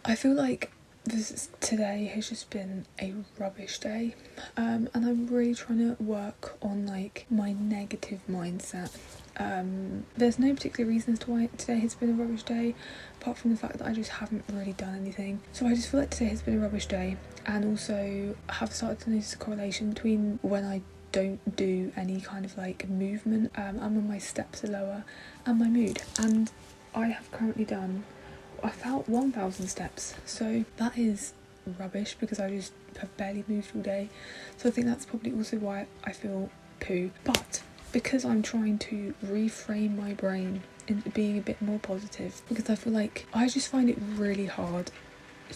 I feel like today has just been a rubbish day, and I'm really trying to work on like my negative mindset. There's no particular reason as to why today has been a rubbish day, apart from the fact that I just haven't really done anything. So I just feel like today has been a rubbish day, and also have started to notice a correlation between when I don't do any kind of like movement and when my steps are lower, and my mood. And I have currently done about 1,000 steps, so that is rubbish because I just have barely moved all day. So I think that's probably also why I feel poo. But because I'm trying to reframe my brain into being a bit more positive, because I feel like I just find it really hard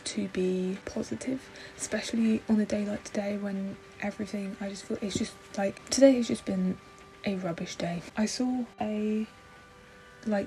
to be positive, especially on a day like today when everything, I just feel it's just like today has just been a rubbish day. I saw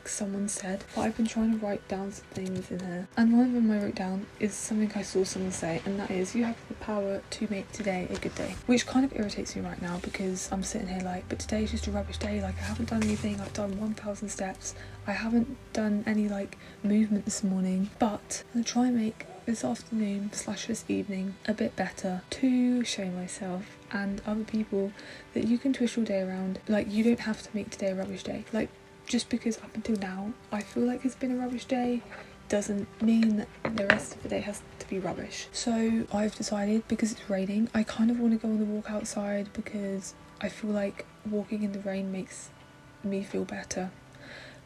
someone said, but I've been trying to write down some things in here, and one of them I wrote down is something I saw someone say, and that is, you have the power to make today a good day, which kind of irritates me right now because I'm sitting here like, but today's just a rubbish day. Like, I haven't done anything. I've done 1,000 steps. I haven't done any like movement this morning, but I'm gonna try and make this afternoon / this evening a bit better to show myself and other people that you can twist your day around. Like, you don't have to make today a rubbish day. Like, just because up until now I feel like it's been a rubbish day doesn't mean that the rest of the day has to be rubbish. So I've decided, because it's raining, I kind of want to go on the walk outside because I feel like walking in the rain makes me feel better.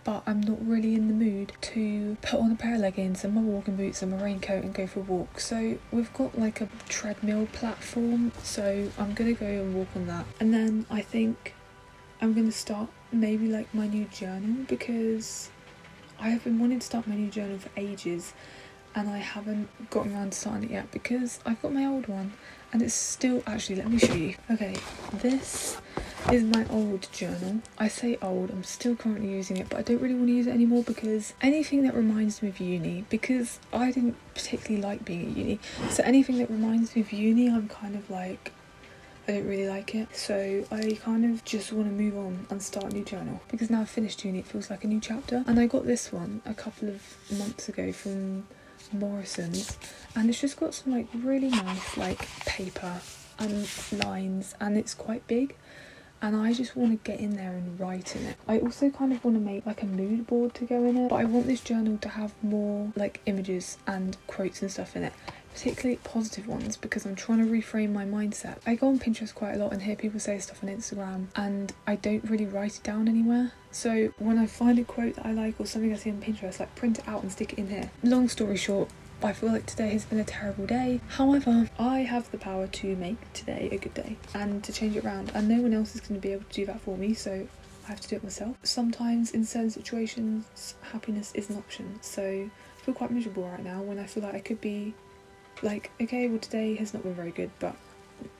But I'm not really in the mood to put on a pair of leggings and my walking boots and my raincoat and go for a walk. So we've got like a treadmill platform, so I'm gonna go and walk on that. And then I think I'm gonna start maybe like my new journal, because I have been wanting to start my new journal for ages and I haven't gotten around to starting it yet because I've got my old one and it's still, actually let me show you. Okay, this is my old journal. I say old, I'm still currently using it, but I don't really want to use it anymore because anything that reminds me of uni, because I didn't particularly like being at uni, so anything that reminds me of uni I'm kind of like, I don't really like it. So I kind of just want to move on and start a new journal, because now I've finished uni it feels like a new chapter. And I got this one a couple of months ago from Morrison's, and it's just got some like really nice like paper and lines, and it's quite big, and I just want to get in there and write in it. I also kind of want to make like a mood board to go in it, but I want this journal to have more like images and quotes and stuff in it, particularly positive ones, because I'm trying to reframe my mindset. I go on Pinterest quite a lot and hear people say stuff on Instagram, and I don't really write it down anywhere. So when I find a quote that I like or something I see on Pinterest, like print it out and stick it in here. Long story short, I feel like today has been a terrible day. However, I have the power to make today a good day and to change it around, and no one else is going to be able to do that for me, so I have to do it myself. Sometimes in certain situations, happiness is an option. So I feel quite miserable right now when I feel like I could be like, okay, well today has not been very good, but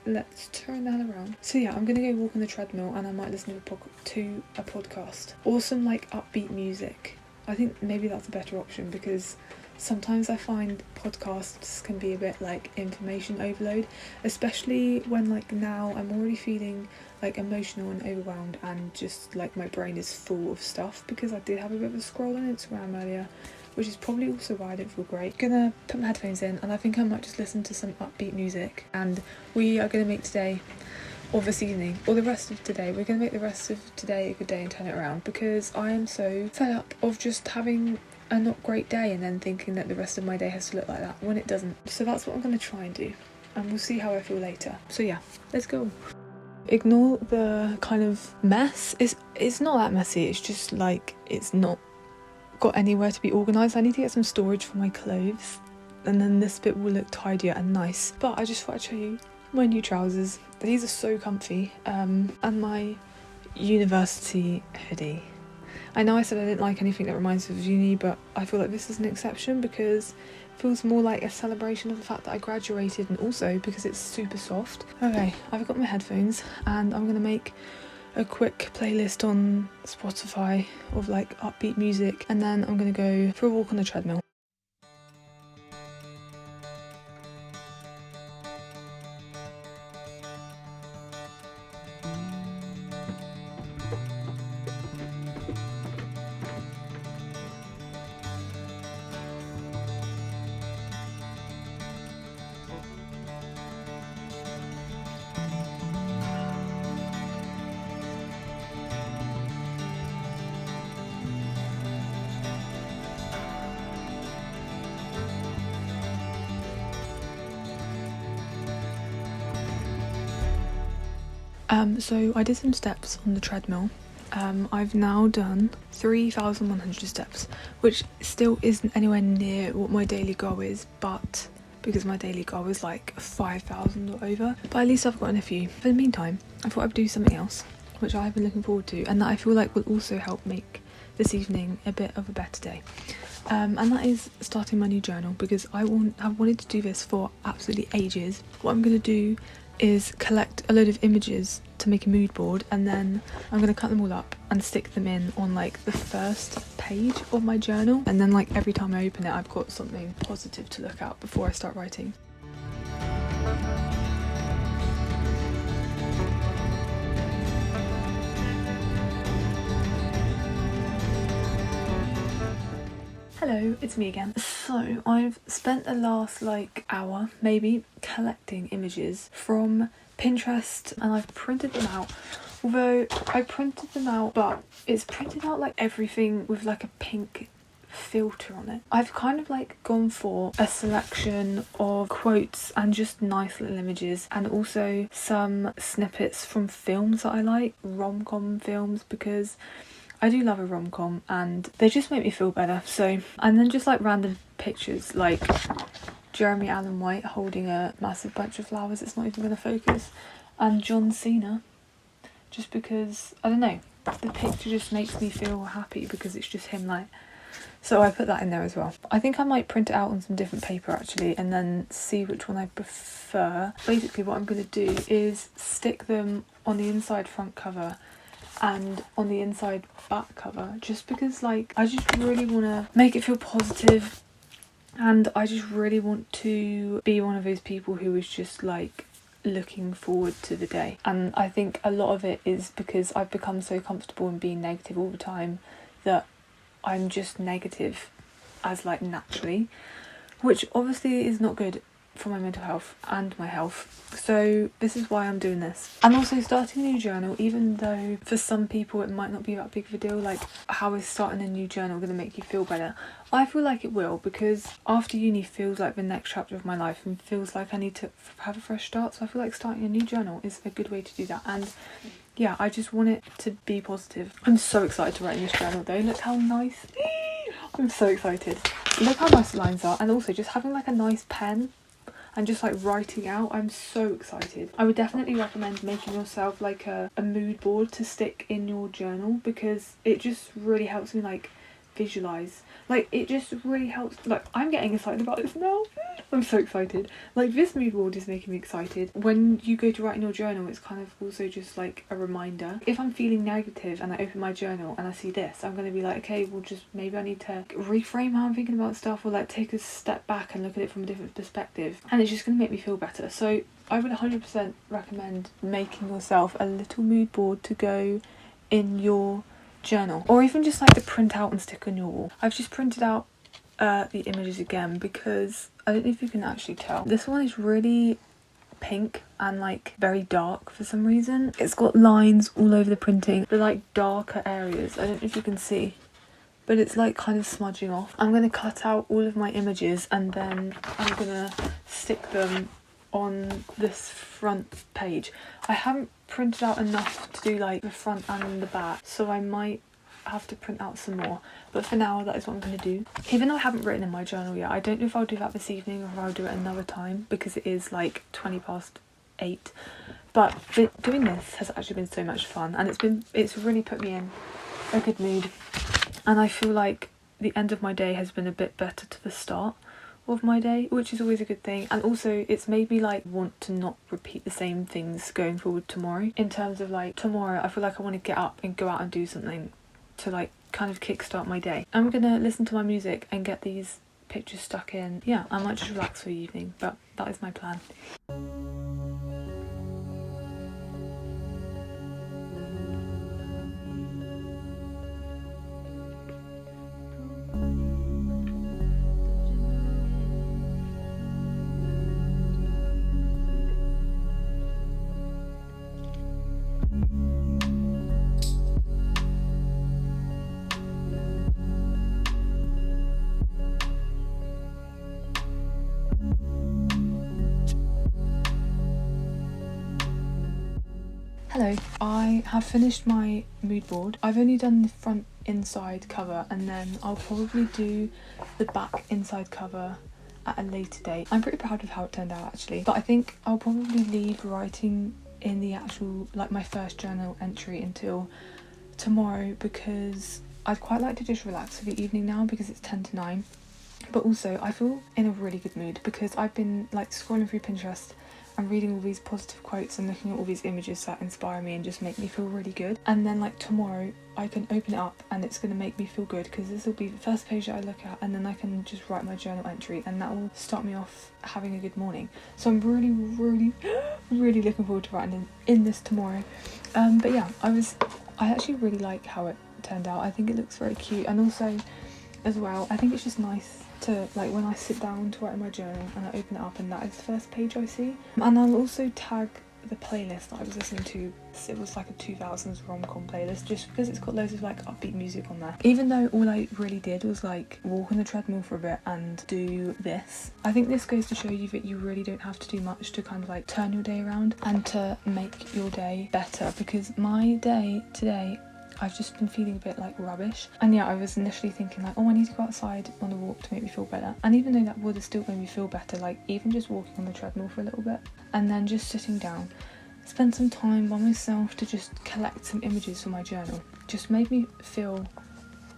let's turn that around. So yeah, I'm gonna go walk on the treadmill and I might listen to a podcast or some like upbeat music. I think maybe that's a better option, because sometimes I find podcasts can be a bit like information overload, especially when like now I'm already feeling like emotional and overwhelmed and just like my brain is full of stuff, because I did have a bit of a scroll on Instagram earlier, which is probably also why I don't feel great. Gonna put my headphones in and I think I might just listen to some upbeat music, and we are gonna make today, or this evening, or the rest of today, we're gonna make the rest of today a good day and turn it around, because I am so fed up of just having a not great day and then thinking that the rest of my day has to look like that when it doesn't. So that's what I'm gonna try and do, and we'll see how I feel later. So yeah, let's go. Ignore the kind of mess. It's not that messy, it's just like it's not got anywhere to be organised. I need to get some storage for my clothes, and then this bit will look tidier and nice. But I just thought I'd show you my new trousers. These are so comfy, and my university hoodie. I know I said I didn't like anything that reminds me of uni, but I feel like this is an exception because it feels more like a celebration of the fact that I graduated, and also because it's super soft. Okay, I've got my headphones and I'm gonna make a quick playlist on Spotify of like upbeat music, and then I'm gonna go for a walk on the treadmill. So I did some steps on the treadmill. I've now done 3,100 steps, which still isn't anywhere near what my daily goal is, but because my daily goal is like 5,000 or over, but at least I've gotten a few. For the meantime, I thought I'd do something else, which I've been looking forward to, and that I feel like will also help make this evening a bit of a better day. And that is starting my new journal, because I've wanted to do this for absolutely ages. What I'm going to do is collect a load of images to make a mood board, and then I'm going to cut them all up and stick them in on like the first page of my journal, and then like every time I open it I've got something positive to look at before I start writing. Hello, it's me again. So I've spent the last like hour maybe collecting images from Pinterest, and I've printed them out. Although I printed them out, but it's printed out like everything with like a pink filter on it. I've kind of like gone for a selection of quotes and just nice little images, and also some snippets from films that I like, rom-com films, because I do love a rom-com and they just make me feel better. So, and then just like random pictures like Jeremy Allen White holding a massive bunch of flowers, it's not even going to focus, and John Cena, just because, I don't know, the picture just makes me feel happy because it's just him, like, so I put that in there as well. I think I might print it out on some different paper actually, and then see which one I prefer. Basically what I'm going to do is stick them on the inside front cover and on the inside back cover, just because like I just really want to make it feel positive, and I just really want to be one of those people who is just like looking forward to the day. And I think a lot of it is because I've become so comfortable in being negative all the time that I'm just negative as like naturally, which obviously is not good for my mental health and my health. So this is why I'm doing this. And also starting a new journal, even though for some people it might not be that big of a deal, like how is starting a new journal going to make you feel better? I feel like it will, because after uni feels like the next chapter of my life and feels like I need to have a fresh start. So I feel like starting a new journal is a good way to do that. And yeah, I just want it to be positive. I'm so excited to write in this journal though. Look how nice. I'm so excited. Look how nice the lines are, and also just having like a nice pen and just like writing out. I'm so excited. I would definitely recommend making yourself like a mood board to stick in your journal, because it just really helps me like visualize. Like it just really helps. Like I'm getting excited about this now. I'm so excited. Like this mood board is making me excited. When you go to write in your journal, it's kind of also just like a reminder. If I'm feeling negative and I open my journal and I see this, I'm going to be like, okay, well just maybe I need to reframe how I'm thinking about stuff, or like take a step back and look at it from a different perspective, and it's just going to make me feel better. So I would 100% recommend making yourself a little mood board to go in your journal, or even just like to print out and stick on your wall. I've just printed out the images again because I don't know if you can actually tell. This one is really pink and like very dark for some reason. It's got lines all over the printing, the like darker areas. I don't know if you can see, but it's like kind of smudging off. I'm going to cut out all of my images and then I'm going to stick them on this front page. I haven't printed out enough to do like the front and the back, so I might have to print out some more, but for now that is what I'm going to do. Even though I haven't written in my journal yet, I don't know if I'll do that this evening or if I'll do it another time, because it is like 8:20. But doing this has actually been so much fun, and it's really put me in a good mood, and I feel like the end of my day has been a bit better to the start of my day, which is always a good thing. And also it's made me like want to not repeat the same things going forward tomorrow. In terms of like tomorrow, I feel like I want to get up and go out and do something to like kind of kickstart my day. I'm gonna listen to my music and get these pictures stuck in. Yeah, I might just relax for the evening, but that is my plan. Hello, I have finished my mood board. I've only done the front inside cover, and then I'll probably do the back inside cover at a later date. I'm pretty proud of how it turned out actually, but I think I'll probably leave writing in the actual, like my first journal entry until tomorrow, because I'd quite like to just relax for the evening now because it's 10 to 9. But also I feel in a really good mood because I've been like scrolling through Pinterest and reading all these positive quotes and looking at all these images that inspire me and just make me feel really good. And then like tomorrow I can open it up and it's going to make me feel good because this will be the first page that I look at, and then I can just write my journal entry and that will start me off having a good morning. So I'm really really looking forward to writing in this tomorrow. But yeah, I actually really like how it turned out. I think it looks very cute, and also as well I think it's just nice to, like, when I sit down to write in my journal and I open it up and that is the first page I see. And I'll also tag the playlist that I was listening to. It was like a 2000s rom-com playlist, just because it's got loads of like upbeat music on there. Even though all I really did was like walk on the treadmill for a bit and do this, I think this goes to show you that you really don't have to do much to kind of like turn your day around and to make your day better. Because my day today, I've just been feeling a bit like rubbish, and yeah, I was initially thinking like, oh, I need to go outside on a walk to make me feel better. And even though that would have still made me feel better, like even just walking on the treadmill for a little bit and then just sitting down, spend some time by myself to just collect some images for my journal, just made me feel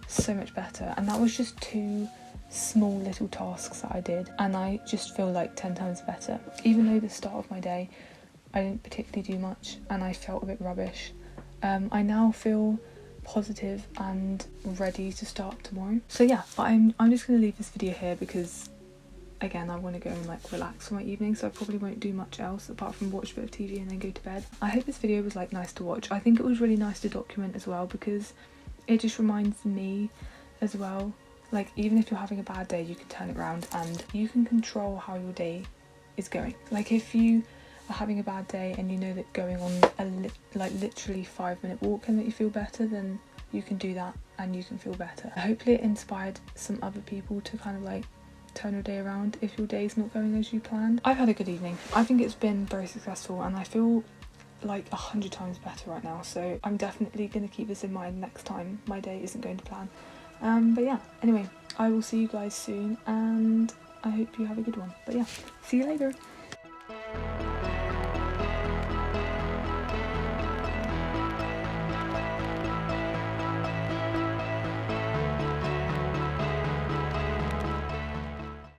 so much better. And that was just 2 small little tasks that I did, and I just feel like 10 times better. Even though the start of my day I didn't particularly do much and I felt a bit rubbish, I now feel positive and ready to start tomorrow. So yeah, I'm just going to leave this video here because again I want to go and like relax for my evening, so I probably won't do much else apart from watch a bit of TV and then go to bed. I hope this video was like nice to watch. I think it was really nice to document as well because it just reminds me as well, like even if you're having a bad day you can turn it around and you can control how your day is going. Like if you are having a bad day and you know that going on a literally 5-minute walk can make you feel better, then you can do that and you can feel better. Hopefully it inspired some other people to kind of like turn your day around if your day's not going as you planned. I've had a good evening. I think it's been very successful and I feel like 100 times better right now, so I'm definitely going to keep this in mind next time my day isn't going to plan. But yeah, anyway, I will see you guys soon and I hope you have a good one. But yeah, see you later.